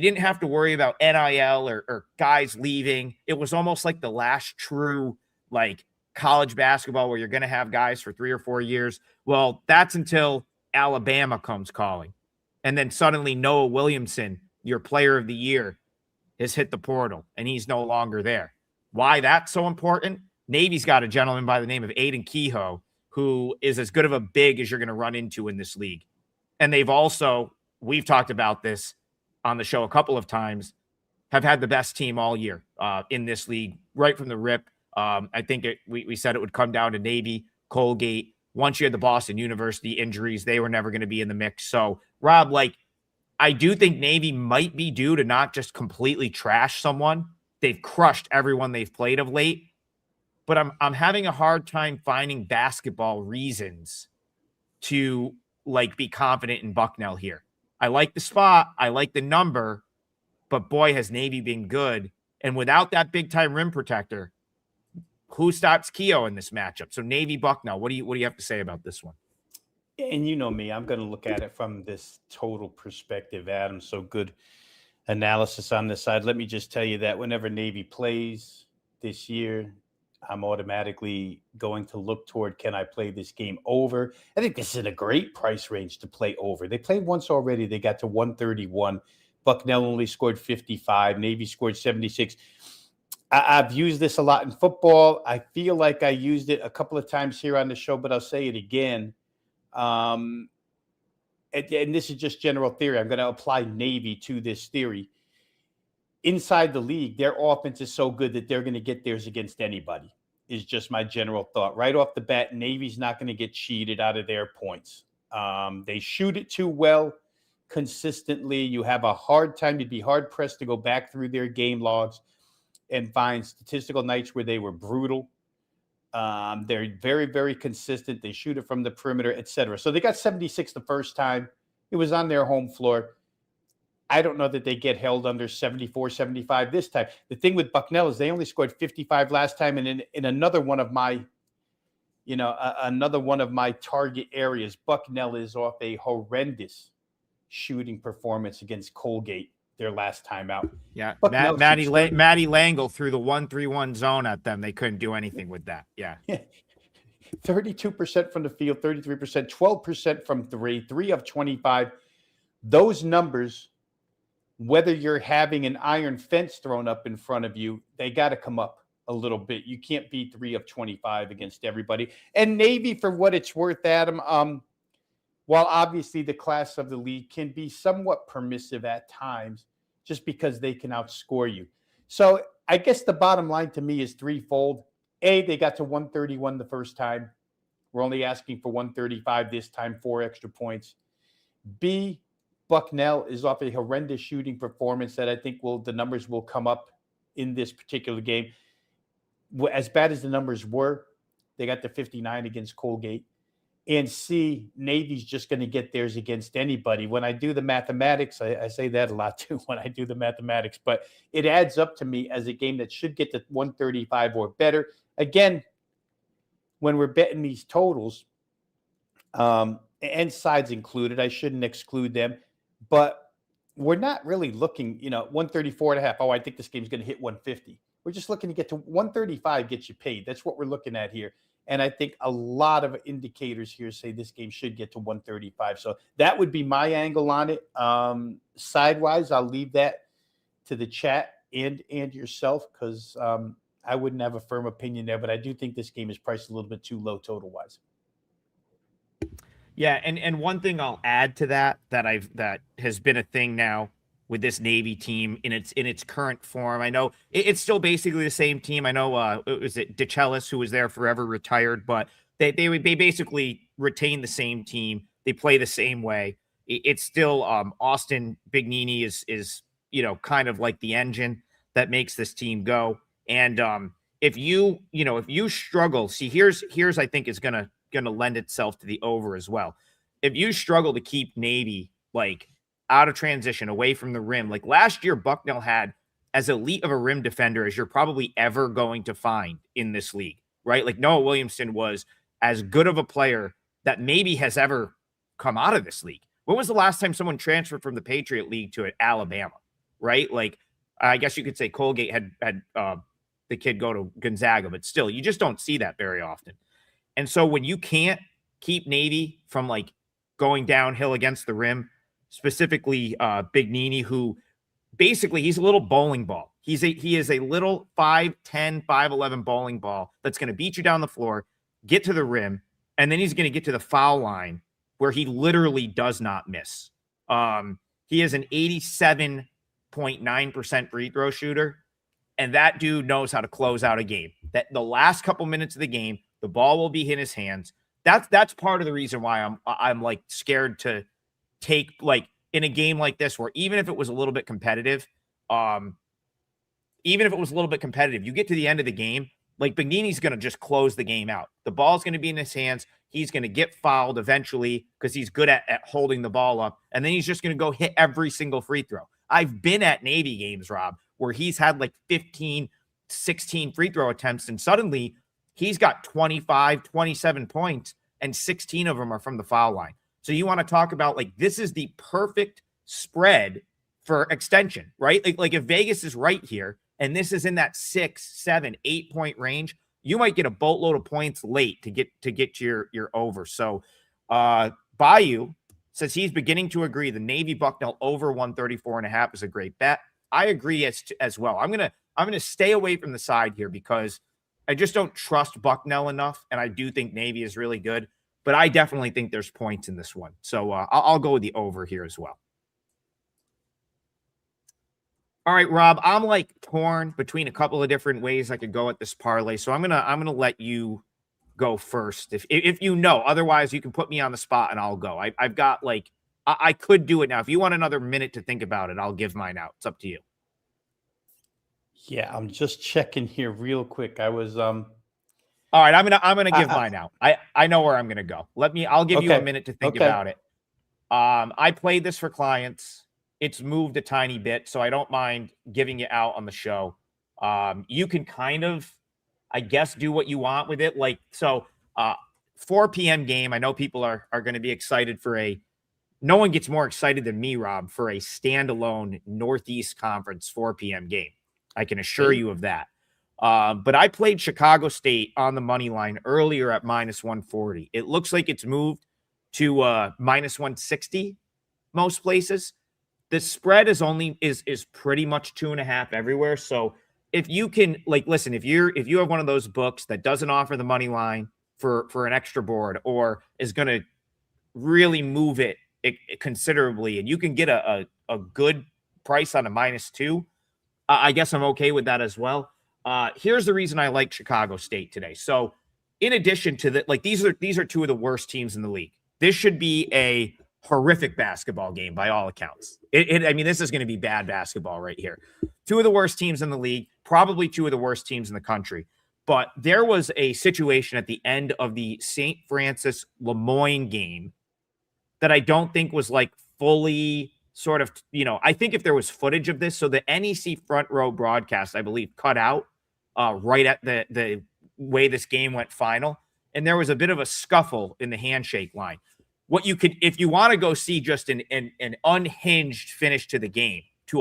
didn't have to worry about NIL or guys leaving. It was almost like the last true, college basketball where you're going to have guys for 3 or 4 years. Well, that's until Alabama comes calling. And then suddenly Noah Williamson, your player of the year, has hit the portal and he's no longer there. Why that's so important? Navy's got a gentleman by the name of Aiden Kehoe, who is as good of a big as you're going to run into in this league. And they've also, we've talked about this on the show a couple of times, have had the best team all year in this league right from the rip. I think we said it would come down to Navy, Colgate. Once you had the Boston University injuries, they were never going to be in the mix. So, Rob, I do think Navy might be due to not just completely trash someone. They've crushed everyone they've played of late. But I'm having a hard time finding basketball reasons to be confident in Bucknell here. I like the spot. I like the number. But boy, has Navy been good. And without that big-time rim protector, who stops Kehoe in this matchup? So Navy Bucknell, what do you have to say about this one? And you know me, I'm going to look at it from this total perspective, Adam. So good analysis on this side. Let me just tell you that whenever Navy plays this year, I'm automatically going to look toward, can I play this game over? I think this is in a great price range to play over. They played once already. They got to 131. Bucknell only scored 55. Navy scored 76. I've used this a lot in football. I feel like I used it a couple of times here on the show, but I'll say it again. And this is just general theory. I'm going to apply Navy to this theory. Inside the league, their offense is so good that they're going to get theirs against anybody, is just my general thought. Right off the bat, Navy's not going to get cheated out of their points. They shoot it too well consistently. You have a hard time. You'd be hard-pressed to go back through their game logs and find statistical nights where they were brutal. They're very, very consistent. They shoot it from the perimeter, etc. So they got 76 the first time. It was on their home floor. I don't know that they get held under 74, 75 this time. The thing with Bucknell is they only scored 55 last time. And in another one of my, another one of my target areas, Bucknell is off a horrendous shooting performance against Colgate their last time out. Yeah, Maddie Langle threw the 1-3-1 zone at them. They couldn't do anything with that. Yeah. 32% from the field, 33%, 12% from three, 3 of 25. Those numbers, whether you're having an iron fence thrown up in front of you, they got to come up a little bit. You can't be 3 of 25 against everybody. And Navy, for what it's worth, Adam, while obviously the class of the league can be somewhat permissive at times, just because they can outscore you. So I guess the bottom line to me is threefold. They got to 131 the first time. We're only asking for 135 this time, 4 extra points. B, Bucknell is off a horrendous shooting performance that I think the numbers will come up in this particular game. As bad as the numbers were, they got the 59 against Colgate. And C, Navy's just going to get theirs against anybody. When I do the mathematics, I say that a lot too when I do the mathematics, but it adds up to me as a game that should get to 135 or better. Again, when we're betting these totals, and sides included, I shouldn't exclude them, but we're not really looking, 134 and a half. Oh, I think this game's going to hit 150. We're just looking to get to 135, get you paid. That's what we're looking at here. And I think a lot of indicators here say this game should get to 135. So that would be my angle on it. Sidewise, I'll leave that to the chat and yourself, because I wouldn't have a firm opinion there. But I do think this game is priced a little bit too low total-wise. Yeah, and one thing I'll add to that has been a thing now with this Navy team in its current form. I know it's still basically the same team. I know was it DeChellis, who was there forever, retired, but they basically retain the same team. They play the same way. It's still Austin Bignini is kind of like the engine that makes this team go. And if you struggle, see, here's I think is gonna lend itself to the over as well. If you struggle to keep Navy out of transition, away from the rim, like last year, Bucknell had as elite of a rim defender as you're probably ever going to find in this league, right? Like Noah Williamson was as good of a player that maybe has ever come out of this league. When was the last time someone transferred from the Patriot League to Alabama, right? Like, I guess you could say Colgate had the kid go to Gonzaga, but still, you just don't see that very often. And so when you can't keep Navy from going downhill against the rim, specifically Bignini, who basically he's a little bowling ball. He is a little 5'10", 5'11" bowling ball that's going to beat you down the floor, get to the rim, and then he's going to get to the foul line where he literally does not miss. He is an 87.9% free throw shooter, and that dude knows how to close out a game. That the last couple minutes of the game, the ball will be in his hands. That's part of the reason why I'm scared to take in a game like this, where even if it was a little bit competitive, you get to the end of the game, Bignini's going to just close the game out. The ball's going to be in his hands. He's going to get fouled eventually because he's good at holding the ball up. And then he's just going to go hit every single free throw. I've been at Navy games, Rob, where he's had 15, 16 free throw attempts, and suddenly he's got 25, 27 points, and 16 of them are from the foul line. So you want to talk about this is the perfect spread for extension, right? If Vegas is right here and this is in that 6, 7, 8 point range, you might get a boatload of points late to get to your over. So Bayou says he's beginning to agree the Navy Bucknell over 134.5 is a great bet. I agree as well. I'm gonna stay away from the side here because I just don't trust Bucknell enough, and I do think Navy is really good. But I definitely think there's points in this one. So I'll go with the over here as well. All right, Rob, I'm torn between a couple of different ways I could go at this parlay. So I'm gonna let you go first. If you know, otherwise you can put me on the spot and I'll go. I've got I could do it now. If you want another minute to think about it, I'll give mine out. It's up to you. Yeah, I'm just checking here real quick. I was All right, I'm gonna give mine out. I know where I'm gonna go. I'll give you a minute to think about it. I played this for clients. It's moved a tiny bit, so I don't mind giving it out on the show. You can kind of, I guess, do what you want with it. 4 p.m. game. I know people are going to be excited for no one gets more excited than me, Rob, for a standalone Northeast Conference 4 p.m. game. I can assure you of that. But I played Chicago State on the money line earlier at -140. It looks like it's moved to -160 most places. The spread is pretty much 2.5 everywhere. So if you can listen, if you have one of those books that doesn't offer the money line for an extra board or is going to really move it considerably, and you can get a good price on a -2, I guess I'm okay with that as well. Here's the reason I like Chicago State today. So, in addition to that, like these are two of the worst teams in the league. This should be a horrific basketball game by all accounts. I mean, this is going to be bad basketball right here. Two of the worst teams in the league, probably two of the worst teams in the country. But there was a situation at the end of the St. Francis Lemoyne game that I don't think was like fully sort of, I think if there was footage of this, so the NEC front row broadcast, I believe, cut out right at the way this game went final. And there was a bit of a scuffle in the handshake line. What you could, if you want to go see just an unhinged finish to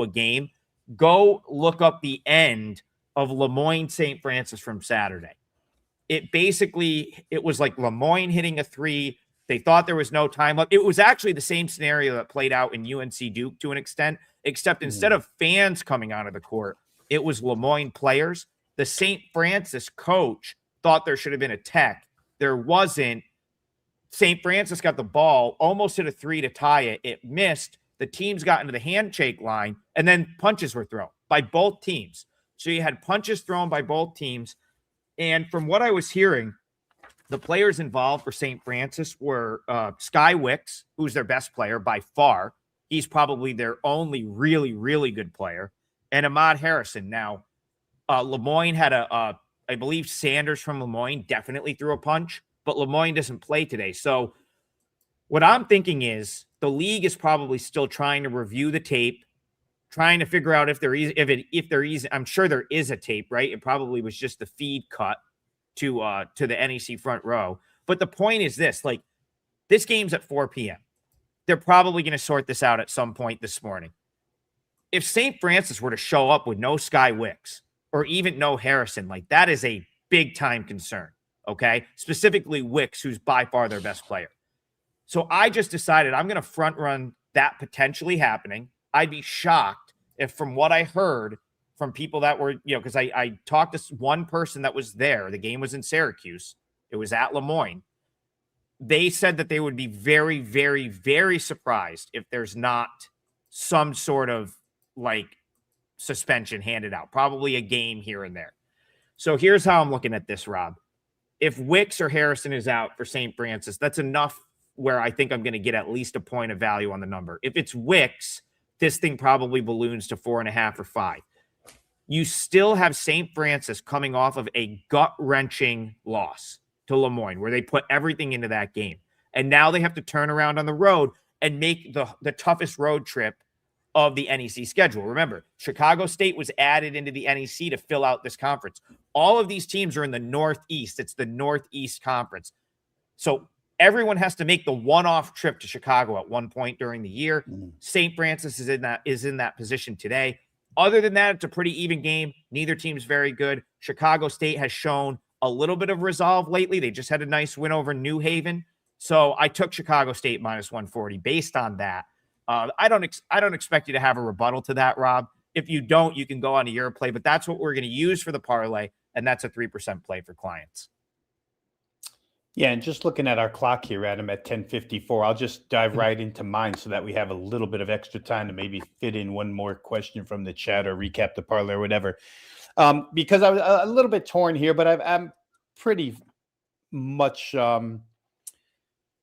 a game, go look up the end of Lemoyne St. Francis from Saturday. It was like Lemoyne hitting a three. They thought there was no time left. It was actually the same scenario that played out in UNC Duke to an extent, except instead of fans coming onto the court, it was Lemoyne players. The St. Francis coach thought there should have been a tech. There wasn't. St. Francis got the ball, almost hit a three to tie it. It missed. The teams got into the handshake line, and then punches were thrown by both teams. So you had punches thrown by both teams. And from what I was hearing, the players involved for St. Francis were Sky Wicks, who's their best player by far. He's probably their only really, really good player. And Ahmad Harrison. Now, Lemoyne had I believe Sanders from Lemoyne definitely threw a punch, but Lemoyne doesn't play today. So what I'm thinking is the league is probably still trying to review the tape, trying to figure out if there is, I'm sure there is a tape, right? It probably was just the feed cut to the NEC front row. But the point is this, like, this game's at 4 p.m. They're probably going to sort this out at some point this morning. If St. Francis were to show up with no Sky Wicks or even no Harrison, like, that is a big time concern. Okay. Specifically Wicks, who's by far their best player. So I just decided I'm going to front run that potentially happening. I'd be shocked if, from what I heard from people that were, because I talked to one person that was there. The game was in Syracuse. It was at Lemoyne. They said that they would be very, very, very surprised if there's not some sort of like suspension handed out, probably a game here and there. So here's how I'm looking at this, Rob. If Wicks or Harrison is out for St. Francis, that's enough where I think I'm going to get at least a point of value on the number. If it's Wicks, this thing probably balloons to 4.5 or 5. You still have St. Francis coming off of a gut-wrenching loss to Lemoyne, where they put everything into that game. And now they have to turn around on the road and make the toughest road trip of the NEC schedule. Remember, Chicago State was added into the NEC to fill out this conference. All of these teams are in the Northeast. It's the Northeast Conference. So everyone has to make the one-off trip to Chicago at one point during the year. St. Francis is in that position today. Other than that, it's a pretty even game. Neither team's very good. Chicago State has shown a little bit of resolve lately. They just had a nice win over New Haven. So I took Chicago State minus 140 based on that. I don't expect you to have a rebuttal to that, Rob. If you don't, you can go on to your play, but that's what we're going to use for the parlay, and that's a 3% play for clients. Yeah, and just looking at our clock here, Adam, at 10:54, I'll just dive right into mine so that we have a little bit of extra time to maybe fit in one more question from the chat or recap the parlay or whatever. Because I was a little bit torn here, but I'm pretty much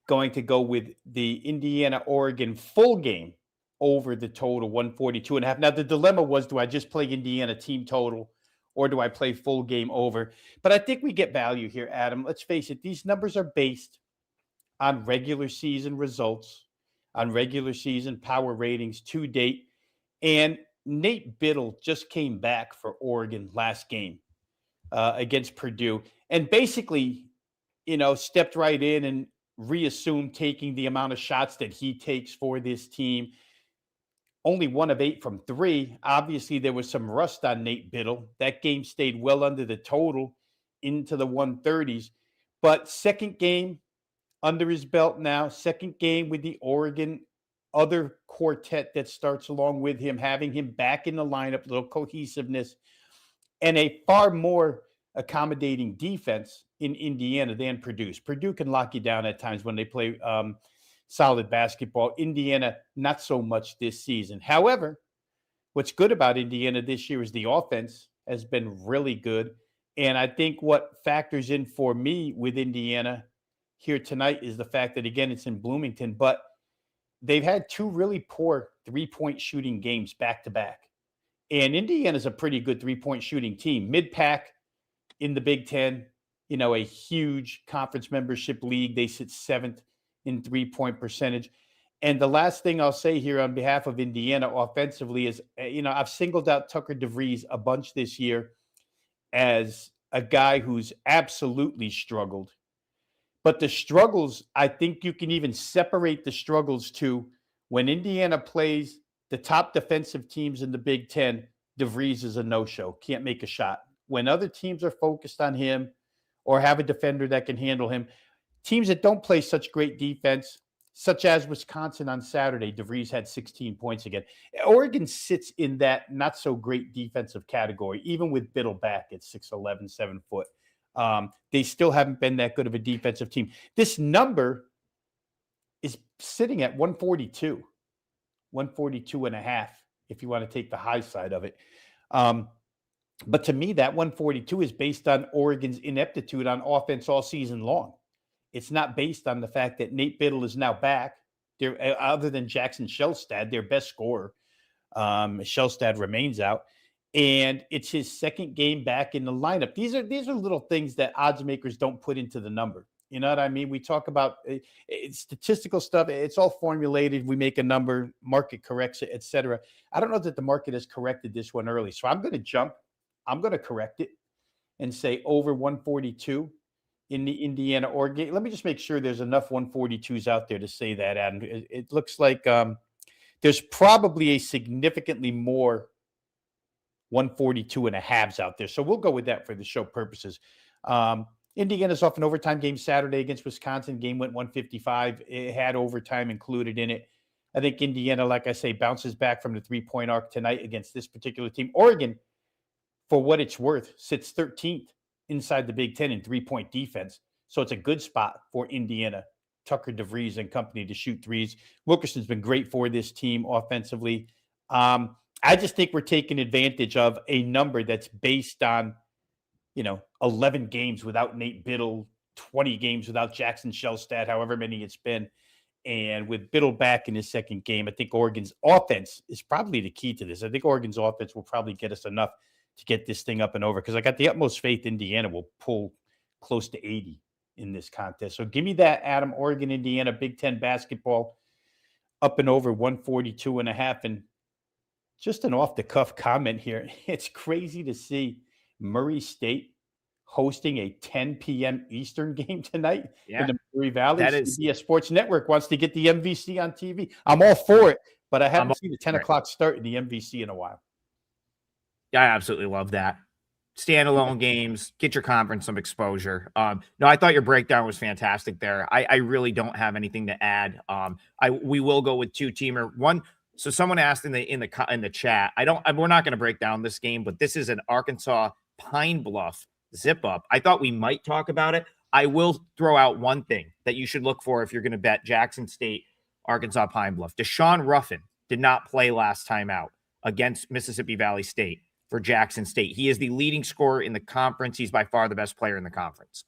going to go with the Indiana-Oregon full game over the total 142.5. Now, the dilemma was, do I just play Indiana team total or do I play full game over? But I think we get value here, Adam. Let's face it. These numbers are based on regular season results, on regular season power ratings to date. And Nate Biddle just came back for Oregon last game against Purdue and basically, stepped right in and reassumed taking the amount of shots that he takes for this team. Only 1 of 8 from 3. Obviously, there was some rust on Nate Biddle. That game stayed well under the total into the 130s. But second game under his belt now, second game with the Oregon other quartet that starts along with him, having him back in the lineup, little cohesiveness, and a far more accommodating defense in Indiana than Purdue. Purdue can lock you down at times when they play solid basketball. Indiana, not so much this season. However, what's good about Indiana this year is the offense has been really good. And I think what factors in for me with Indiana here tonight is the fact that, again, it's in Bloomington, but they've had two really poor 3-point shooting games back to back. And Indiana's a pretty good 3-point shooting team. Mid-pack in the Big Ten, a huge conference membership league. They sit 7th in 3-point percentage. And the last thing I'll say here on behalf of Indiana offensively is, I've singled out Tucker DeVries a bunch this year as a guy who's absolutely struggled. But the struggles, I think you can even separate the struggles to when Indiana plays the top defensive teams in the Big Ten, DeVries is a no-show, can't make a shot. When other teams are focused on him or have a defender that can handle him, teams that don't play such great defense, such as Wisconsin on Saturday, DeVries had 16 points again. Oregon sits in that not so great defensive category, even with Biddle back at 6'11", 7 foot. They still haven't been that good of a defensive team. This number is sitting at 142 and a half, if you want to take the high side of it. But to me, that 142 is based on Oregon's ineptitude on offense all season long. It's not based on the fact that Nate Biddle is now back. They're, other than Jackson Shellstad, their best scorer. Shellstad remains out. And it's his second game back in the lineup. These are little things that odds makers don't put into the number. You know what I mean? We talk about statistical stuff. It's all formulated. We make a number, market corrects it, et cetera. I don't know that the market has corrected this one early. So I'm going to jump. I'm going to correct it and say over 142 in the Indiana-Oregon game. Let me just make sure there's enough 142s out there to say that, Adam. It looks like there's probably a significantly more 142 and a halves out there. So we'll go with that for the show purposes. Indiana's off an overtime game Saturday against Wisconsin. Game went 155. It had overtime included in it. I think Indiana, like I say, bounces back from the 3-point arc tonight against this particular team. Oregon, for what it's worth, sits 13th inside the Big Ten in 3-point defense. So it's a good spot for Indiana, Tucker DeVries and company to shoot threes. Wilkerson's been great for this team offensively. I just think we're taking advantage of a number that's based on, 11 games without Nate Biddle, 20 games without Jackson Shellstad, however many it's been. And with Biddle back in his second game, I think Oregon's offense is probably the key to this. I think Oregon's offense will probably get us enough to get this thing up and over, because I got the utmost faith Indiana will pull close to 80 in this contest. So give me that, Adam. Oregon, Indiana, Big Ten basketball, up and over 142 and a half. And just an off-the-cuff comment here. It's crazy to see Murray State hosting a 10 p.m. Eastern game tonight in the Murray Valley. CBS Sports Network wants to get the MVC on TV. I'm all for it, but I haven't seen the 10 o'clock start in the MVC in a while. I absolutely love that. Standalone games, get your conference some exposure. No, I thought your breakdown was fantastic there. I really don't have anything to add. We will go with two-teamer. One. So someone asked in the chat, we're not going to break down this game, but this is an Arkansas Pine Bluff zip up. I thought we might talk about it. I will throw out one thing that you should look for if you're going to bet Jackson State, Arkansas Pine Bluff. Deshaun Ruffin did not play last time out against Mississippi Valley State for Jackson State. He is the leading scorer in the conference. He's by far the best player in the conference.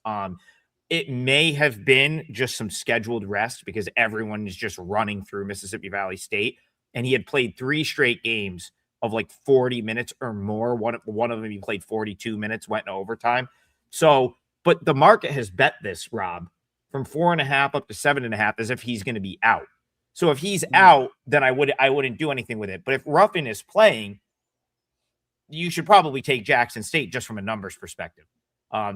It may have been just some scheduled rest because everyone is just running through Mississippi Valley State. And he had played 3 straight games of like 40 minutes or more. One of them, he played 42 minutes, went into overtime. So, but the market has bet this, Rob, from 4.5 up to 7.5 as if he's going to be out. So if he's out, then I wouldn't do anything with it. But if Ruffin is playing, you should probably take Jackson State just from a numbers perspective.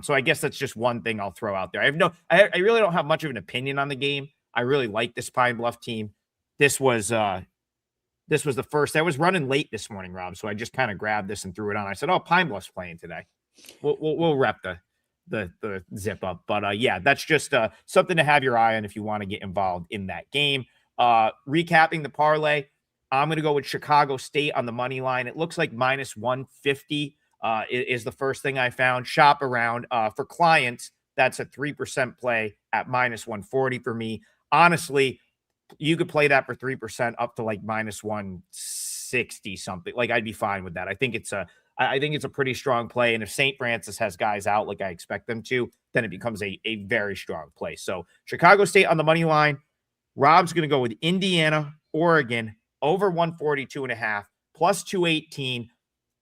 So I guess that's just one thing I'll throw out there. I really don't have much of an opinion on the game. I really like this Pine Bluff team. This was the first. I was running late this morning, Rob, so I just kind of grabbed this and threw it on. I said, "Oh, Pine Bluff's playing today. We'll rep the zip up." But yeah, that's just something to have your eye on if you want to get involved in that game. Recapping the parlay, I'm going to go with Chicago State on the money line. It looks like minus 150 is the first thing I found. Shop around for clients. That's a 3% play at minus 140 for me. Honestly, you could play that for 3% up to like minus 160 something. Like I'd be fine with that. I think it's I think it's a pretty strong play. And if St. Francis has guys out like I expect them to, then it becomes a very strong play. So Chicago State on the money line. Rob's going to go with Indiana, Oregon, over 142.5, plus 218.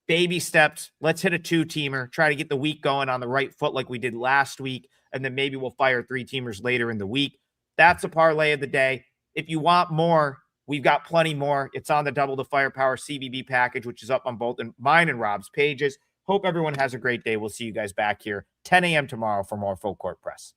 Baby steps. Let's hit a 2-teamer. Try to get the week going on the right foot like we did last week. And then maybe we'll fire 3-teamers later in the week. That's a parlay of the day. If you want more, we've got plenty more. It's on the Double the Firepower CBB package, which is up on both mine and Rob's pages. Hope everyone has a great day. We'll see you guys back here 10 a.m. tomorrow for more Full Court Press.